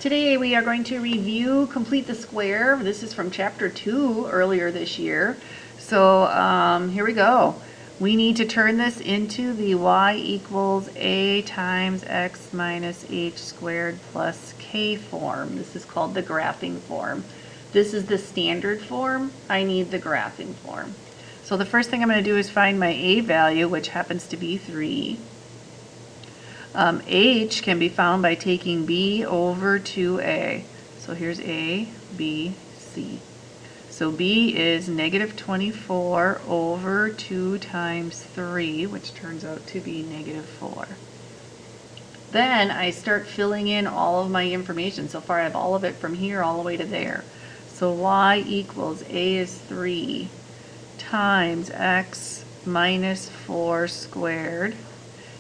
Today we are going to review Complete the Square. This is from Chapter 2 earlier this year. So here we go. We need to turn this into the y equals a times x minus h squared plus k form. This is called the graphing form. This is the standard form. I need the graphing form. So the first thing I'm going to do is find my a value, which happens to be 3. H can be found by taking b over 2a. So here's a, b, c. So b is negative 24 over 2 times 3, which turns out to be negative 4. Then I start filling in all of my information. So far I have all of it from here all the way to there. So y equals a is 3 times x minus 4 squared.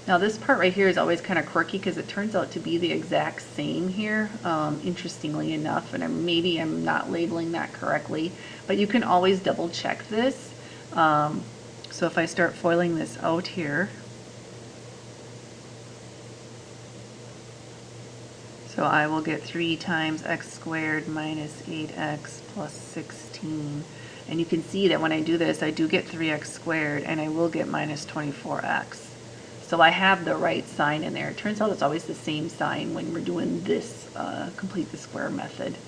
Now this part right here is always kind of quirky because it turns out to be the exact same here, interestingly enough, and maybe I'm not labeling that correctly, but you can always double check this. So if I start foiling this out here, so I will get 3 times x squared minus 8x plus 16. And you can see that when I do this, I do get 3x squared, and I will get minus 24x. So I have the right sign in there. It turns out it's always the same sign when we're doing this complete the square method.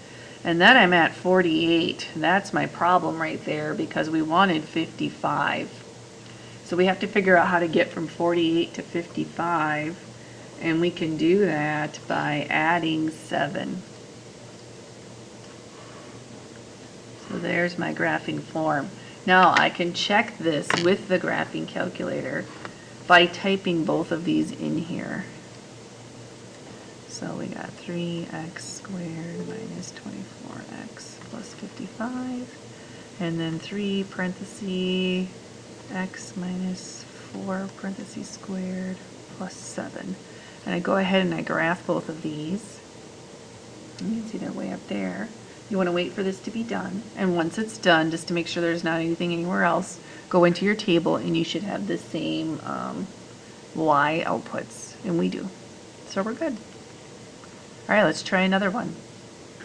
And then I'm at 48. That's my problem right there because we wanted 55. So we have to figure out how to get from 48 to 55. And we can do that by adding 7. So there's my graphing form. Now I can check this with the graphing calculator by typing both of these in here. So we got 3x squared minus 24x plus 55, and then 3 parentheses x minus 4 parentheses squared plus 7. And I go ahead and I graph both of these. You can see they're way up there. You want to wait for this to be done, and once it's done, just to make sure there's not anything anywhere else, go into your table and you should have the same y outputs, and we do. So we're good. All right, let's try another one.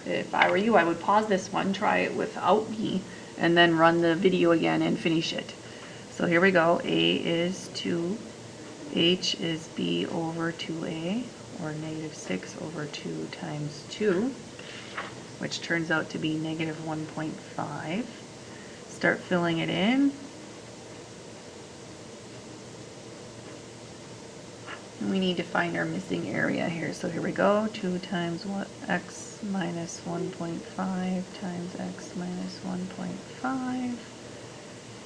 If I were you, I would pause this one, try it without me, and then run the video again and finish it. So here we go. A is 2, h is b over 2a, or negative 6 over 2 times 2, which turns out to be negative 1.5. Start filling it in. And we need to find our missing area here. So here we go. 2 times what? X minus 1.5 times x minus 1.5.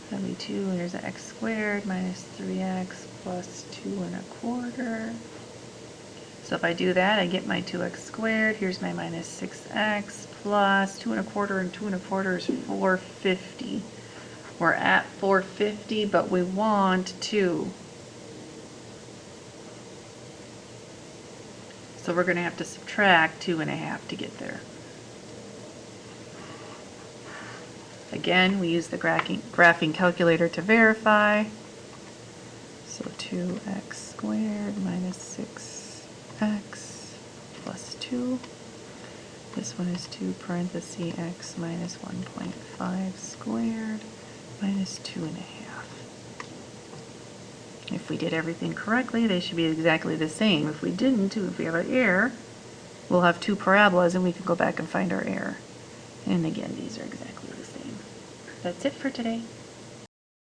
That'll be 2. Here's the x squared minus 3x plus 2.25. So if I do that, I get my 2x squared. Here's my minus 6x plus 2.25, and 2.25 is 450. We're at 450, but we want 2. So we're going to have to subtract 2.5 to get there. Again, we use the graphing calculator to verify. So 2x squared minus 6x plus 2. This one is 2 parentheses x minus 1.5 squared minus 2.5. If we did everything correctly, they should be exactly the same. If we didn't, if we have an error, we'll have 2 parabolas and we can go back and find our error. And again, these are exactly the same. That's it for today.